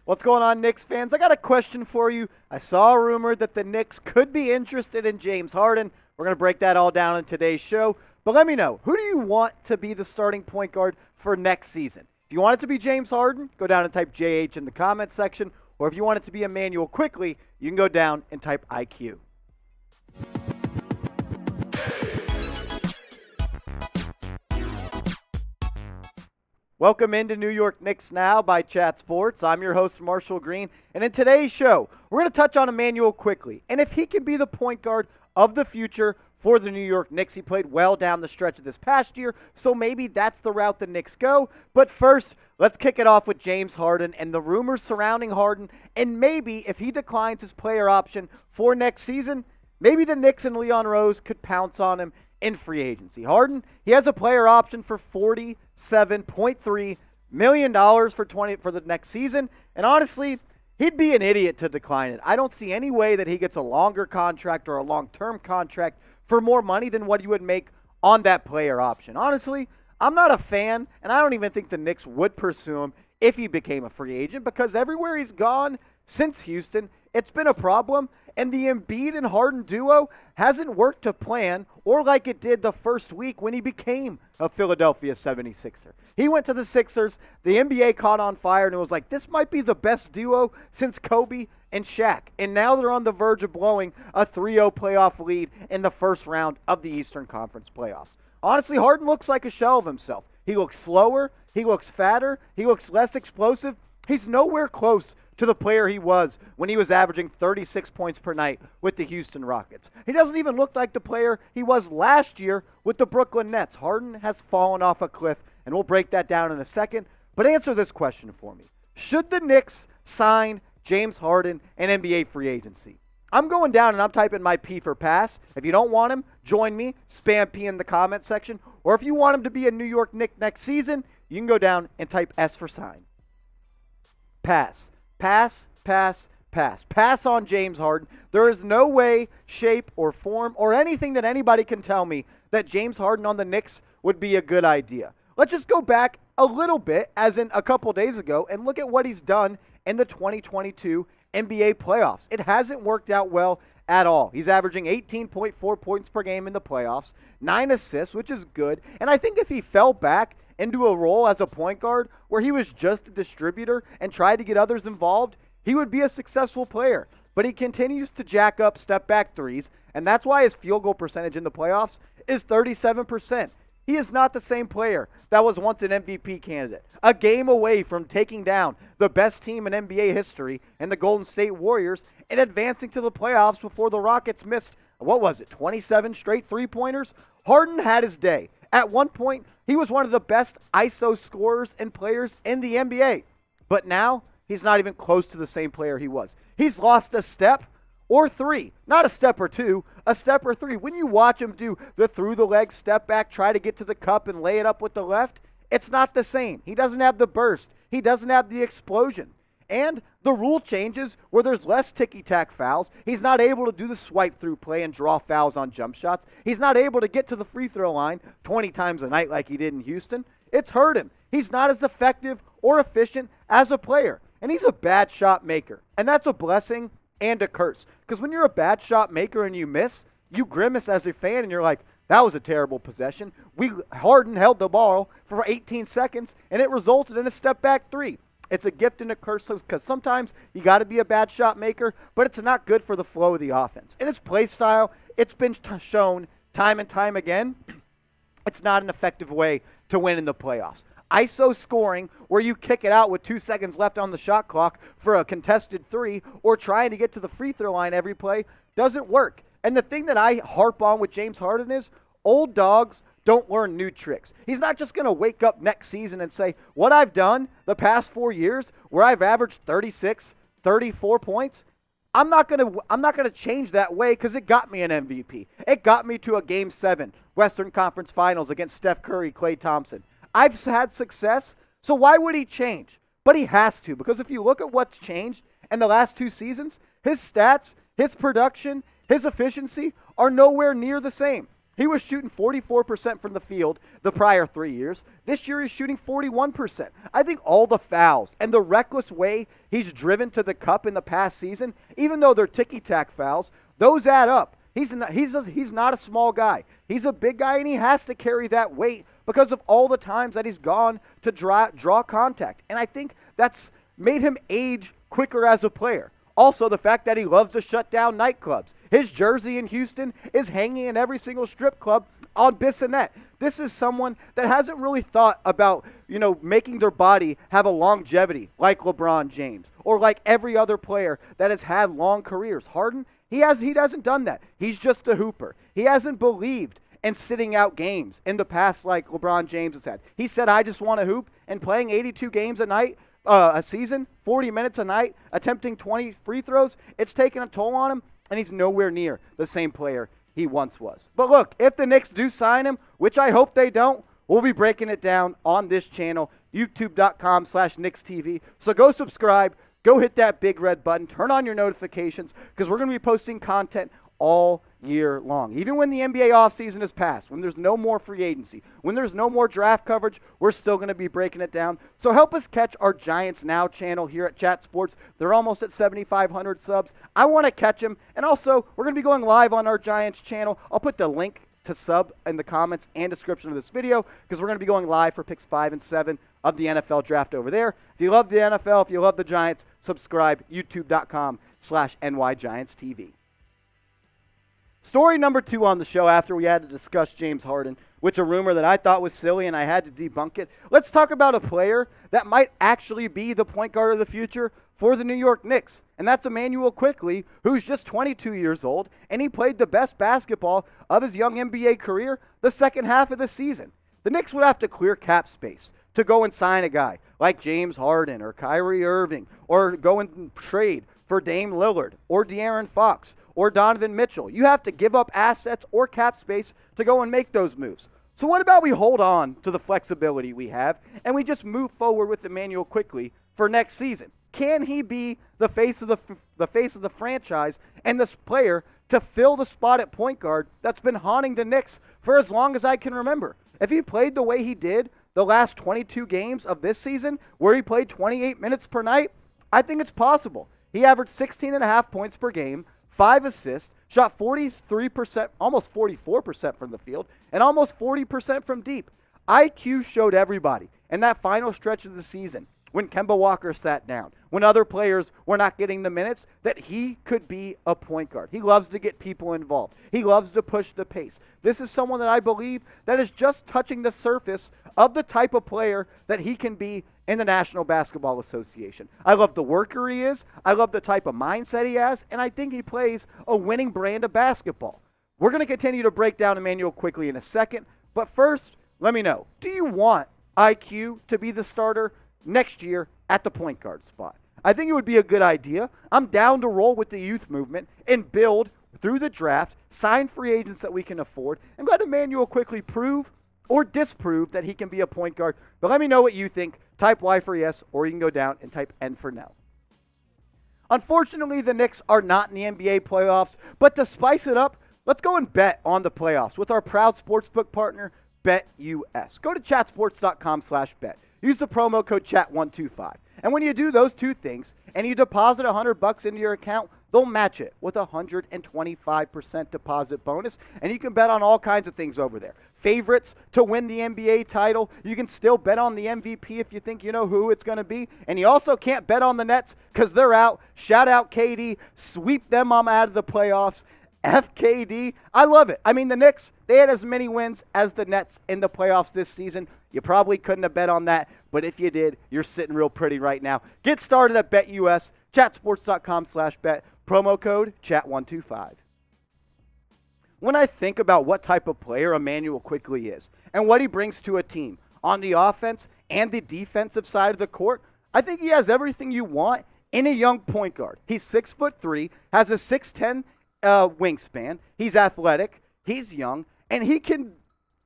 What's going on, Knicks fans? I got a question for you. I saw a rumor that the Knicks could be interested in James Harden. We're going to break that all down in today's show. But let me know, who do you want to be the starting point guard for next season? If you want it to be James Harden, go down and type JH in the comments section. Or if you want it to be Immanuel Quickley, you can go down and type IQ. Welcome into New York Knicks Now by Chat Sports. I'm your host, Marshall Green. And in today's show, we're going to touch on Immanuel Quickley. And if he can be the point guard of the future for the New York Knicks. He played well down the stretch of this past year, so maybe that's the route the Knicks go. But first, let's kick it off with James Harden and the rumors surrounding Harden. And maybe if he declines his player option for next season, maybe the Knicks and Leon Rose could pounce on him in free agency. Harden, he has a player option for $47.3 million for the next season. And honestly, he'd be an idiot to decline it. I don't see any way that he gets a longer contract or a long-term contract for more money than what he would make on that player option. Honestly, I'm not a fan, and I don't even think the Knicks would pursue him if he became a free agent, because everywhere he's gone since Houston, it's been a problem, and the Embiid and Harden duo hasn't worked to plan or like it did the first week when he became a Philadelphia 76er. He went to the Sixers, the NBA caught on fire, and it was like, this might be the best duo since Kobe and Shaq. And now they're on the verge of blowing a 3-0 playoff lead in the first round of the Eastern Conference playoffs. Honestly, Harden looks like a shell of himself. He looks slower, he looks fatter, he looks less explosive. He's nowhere close to the player he was when he was averaging 36 points per night with the Houston Rockets. He doesn't even look like the player he was last year with the Brooklyn Nets. Harden has fallen off a cliff, and we'll break that down in a second. But answer this question for me. Should the Knicks sign James Harden in NBA free agency? I'm going down and I'm typing my P for pass. If you don't want him, join me. Spam P in the comment section. Or if you want him to be a New York Knick next season, you can go down and type S for sign. Pass. Pass, pass, pass. Pass on James Harden. There is no way, shape, or form, or anything that anybody can tell me that James Harden on the Knicks would be a good idea. Let's just go back a little bit, as in a couple days ago, and look at what he's done in the 2022 NBA playoffs. It hasn't worked out well at all. He's averaging 18.4 points per game in the playoffs, 9 assists, which is good. And I think if he fell back into a role as a point guard where he was just a distributor and tried to get others involved, he would be a successful player. But he continues to jack up step-back threes, and that's why his field goal percentage in the playoffs is 37%. He is not the same player that was once an MVP candidate, a game away from taking down the best team in NBA history and the Golden State Warriors and advancing to the playoffs before the Rockets missed, 27 straight three-pointers? Harden had his day. At one point, he was one of the best ISO scorers and players in the NBA. But now, he's not even close to the same player he was. He's lost a step or three. Not a step or two, a step or three. When you watch him do the through-the-leg step back, try to get to the cup and lay it up with the left, it's not the same. He doesn't have the burst. He doesn't have the explosion. And the rule changes where there's less ticky-tack fouls. He's not able to do the swipe-through play and draw fouls on jump shots. He's not able to get to the free throw line 20 times a night like he did in Houston. It's hurt him. He's not as effective or efficient as a player. And he's a bad shot maker. And that's a blessing and a curse. Because when you're a bad shot maker and you miss, you grimace as a fan and you're like, that was a terrible possession. Harden held the ball for 18 seconds and it resulted in a step-back three. It's a gift and a curse because sometimes you got to be a bad shot maker, but it's not good for the flow of the offense. In his play style, it's been shown time and time again, it's not an effective way to win in the playoffs. ISO scoring, where you kick it out with 2 seconds left on the shot clock for a contested three, or trying to get to the free throw line every play, doesn't work. And the thing that I harp on with James Harden is old dogs don't learn new tricks. He's not just going to wake up next season and say, what I've done the past 4 years where I've averaged 36, 34 points, I'm not going to change that way because it got me an MVP. It got me to a Game 7 Western Conference Finals against Steph Curry, Klay Thompson. I've had success, so why would he change? But he has to, because if you look at what's changed in the last 2 seasons, his stats, his production, his efficiency are nowhere near the same. He was shooting 44% from the field the prior 3 years. This year he's shooting 41%. I think all the fouls and the reckless way he's driven to the cup in the past season, even though they're ticky-tack fouls, those add up. He's not a small guy. He's a big guy, and he has to carry that weight because of all the times that he's gone to draw contact. And I think that's made him age quicker as a player. Also, the fact that he loves to shut down nightclubs. His jersey in Houston is hanging in every single strip club on Bissonnette. This is someone that hasn't really thought about, making their body have a longevity like LeBron James or like every other player that has had long careers. Harden, he hasn't done that. He's just a hooper. He hasn't believed in sitting out games in the past like LeBron James has had. He said, I just want to hoop, and playing 82 games a night, a season, 40 minutes a night, attempting 20 free throws, it's taken a toll on him, and he's nowhere near the same player he once was. But look, if the Knicks do sign him, which I hope they don't, we'll be breaking it down on this channel, youtube.com/KnicksTV. So go subscribe, go hit that big red button, turn on your notifications, because we're going to be posting content all year long. Even when the NBA offseason is past, when there's no more free agency, when there's no more draft coverage, we're still going to be breaking it down. So help us catch our Giants Now channel here at Chat Sports. They're almost at 7,500 subs. I want to catch them. And also, we're going to be going live on our Giants channel. I'll put the link to sub in the comments and description of this video because we're going to be going live for picks 5 and 7 of the NFL draft over there. If you love the NFL, if you love the Giants, subscribe, youtube.com/NYGiantsTV. Story number 2 on the show after we had to discuss James Harden, which a rumor that I thought was silly and I had to debunk it. Let's talk about a player that might actually be the point guard of the future for the New York Knicks, and that's Immanuel Quickley, who's just 22 years old, and he played the best basketball of his young NBA career the second half of the season. The Knicks would have to clear cap space to go and sign a guy like James Harden or Kyrie Irving, or go and trade for Dame Lillard or De'Aaron Fox or Donovan Mitchell. You have to give up assets or cap space to go and make those moves. So what about we hold on to the flexibility we have and we just move forward with Immanuel Quickley for next season? Can he be the face of the franchise and this player to fill the spot at point guard that's been haunting the Knicks for as long as I can remember? If he played the way he did the last 22 games of this season, where he played 28 minutes per night, I think it's possible. He averaged 16.5 points per game, 5 assists, shot 43%, almost 44% from the field, and almost 40% from deep. IQ showed everybody in that final stretch of the season, when Kemba Walker sat down, when other players were not getting the minutes, that he could be a point guard. He loves to get people involved. He loves to push the pace. This is someone that I believe that is just touching the surface of the type of player that he can be in the National Basketball Association. I love the worker he is. I love the type of mindset he has, and I think he plays a winning brand of basketball. We're going to continue to break down Immanuel Quickley in a second, but first, let me know, do you want IQ to be the starter next year at the point guard spot? I think it would be a good idea. I'm down to roll with the youth movement and build through the draft, sign free agents that we can afford, and let Immanuel Quickley prove or disprove that he can be a point guard. But let me know what you think. Type Y for yes, or you can go down and type N for no. Unfortunately, the Knicks are not in the NBA playoffs, but to spice it up, let's go and bet on the playoffs with our proud sportsbook partner, BetUS. Go to chatsports.com/bet. Use the promo code CHAT125. And when you do those two things and you deposit $100 into your account, they'll match it with a 125% deposit bonus. And you can bet on all kinds of things over there. Favorites to win the NBA title. You can still bet on the MVP if you think you know who it's going to be. And you also can't bet on the Nets because they're out. Shout out KD. Sweep them out of the playoffs. FKD. I love it. I mean, the Knicks, they had as many wins as the Nets in the playoffs this season. You probably couldn't have bet on that, but if you did, you're sitting real pretty right now. Get started at BetUS, chatsports.com/bet, promo code CHAT125. When I think about what type of player Immanuel Quickley is and what he brings to a team on the offense and the defensive side of the court, I think he has everything you want in a young point guard. He's 6'3", has a 6'10" wingspan. He's athletic, he's young, and he can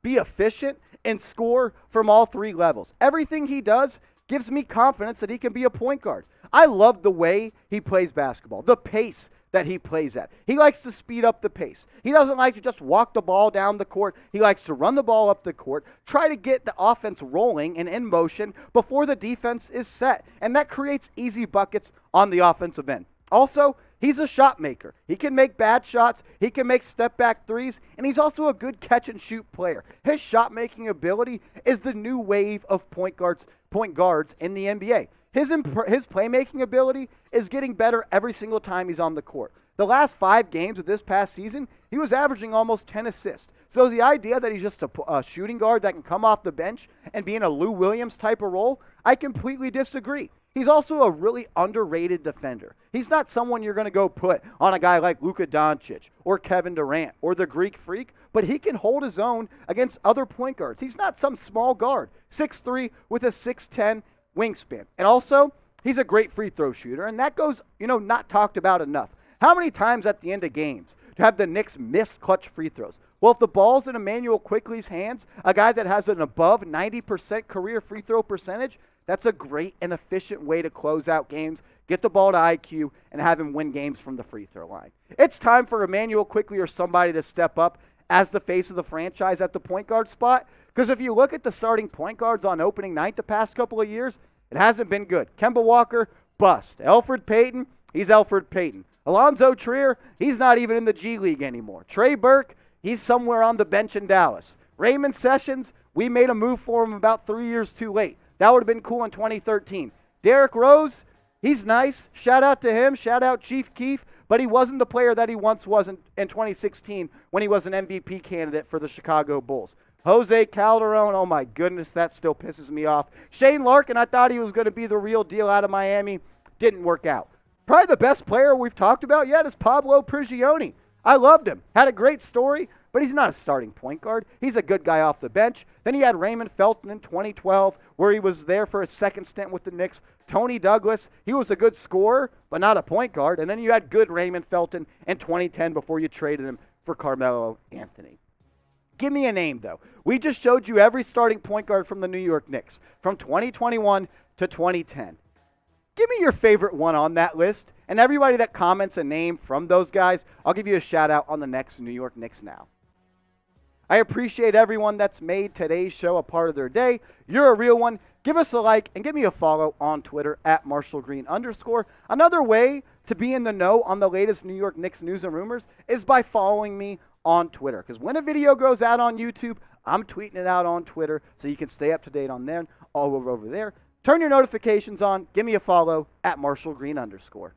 be efficient and score from all three levels. Everything he does gives me confidence that he can be a point guard. I love the way he plays basketball, the pace that he plays at. He likes to speed up the pace. He doesn't like to just walk the ball down the court. He likes to run the ball up the court, try to get the offense rolling and in motion before the defense is set. And that creates easy buckets on the offensive end. Also, he's a shot maker. He can make bad shots. He can make step-back threes. And he's also a good catch-and-shoot player. His shot-making ability is the new wave of point guards in the NBA. His playmaking ability is getting better every single time he's on the court. The last 5 games of this past season, he was averaging almost 10 assists. So the idea that he's just a shooting guard that can come off the bench and be in a Lou Williams type of role, I completely disagree. He's also a really underrated defender. He's not someone you're going to go put on a guy like Luka Doncic or Kevin Durant or the Greek Freak, but he can hold his own against other point guards. He's not some small guard, 6'3" with a 6'10" wingspan. And also, he's a great free throw shooter, and that goes, not talked about enough. How many times at the end of games have the Knicks missed clutch free throws? Well, if the ball's in Immanuel Quickley's hands, a guy that has an above 90% career free throw percentage, that's a great and efficient way to close out games, get the ball to IQ, and have him win games from the free throw line. It's time for Immanuel Quickley or somebody to step up as the face of the franchise at the point guard spot. Because if you look at the starting point guards on opening night the past couple of years, it hasn't been good. Kemba Walker, bust. Elfrid Payton, he's Elfrid Payton. Alonzo Trier, he's not even in the G League anymore. Trey Burke, he's somewhere on the bench in Dallas. Raymond Sessions, we made a move for him about 3 years too late. That would have been cool in 2013. Derrick Rose, he's nice. Shout out to him. Shout out Chief Keef. But he wasn't the player that he once was in 2016 when he was an MVP candidate for the Chicago Bulls. Jose Calderon, oh my goodness, that still pisses me off. Shane Larkin, I thought he was going to be the real deal out of Miami. Didn't work out. Probably the best player we've talked about yet is Pablo Prigioni. I loved him. Had a great story, but he's not a starting point guard. He's a good guy off the bench. Then he had Raymond Felton in 2012, where he was there for a second stint with the Knicks. Tony Douglas, he was a good scorer, but not a point guard. And then you had good Raymond Felton in 2010 before you traded him for Carmelo Anthony. Give me a name, though. We just showed you every starting point guard from the New York Knicks from 2021 to 2010. Give me your favorite one on that list, and everybody that comments a name from those guys, I'll give you a shout-out on the next New York Knicks Now. I appreciate everyone that's made today's show a part of their day. You're a real one. Give us a like and give me a follow on Twitter at @MarshallGreen_. Another way to be in the know on the latest New York Knicks news and rumors is by following me on Twitter. Because when a video goes out on YouTube, I'm tweeting it out on Twitter, so you can stay up to date on them all over there. Turn your notifications on. Give me a follow at @MarshallGreen_.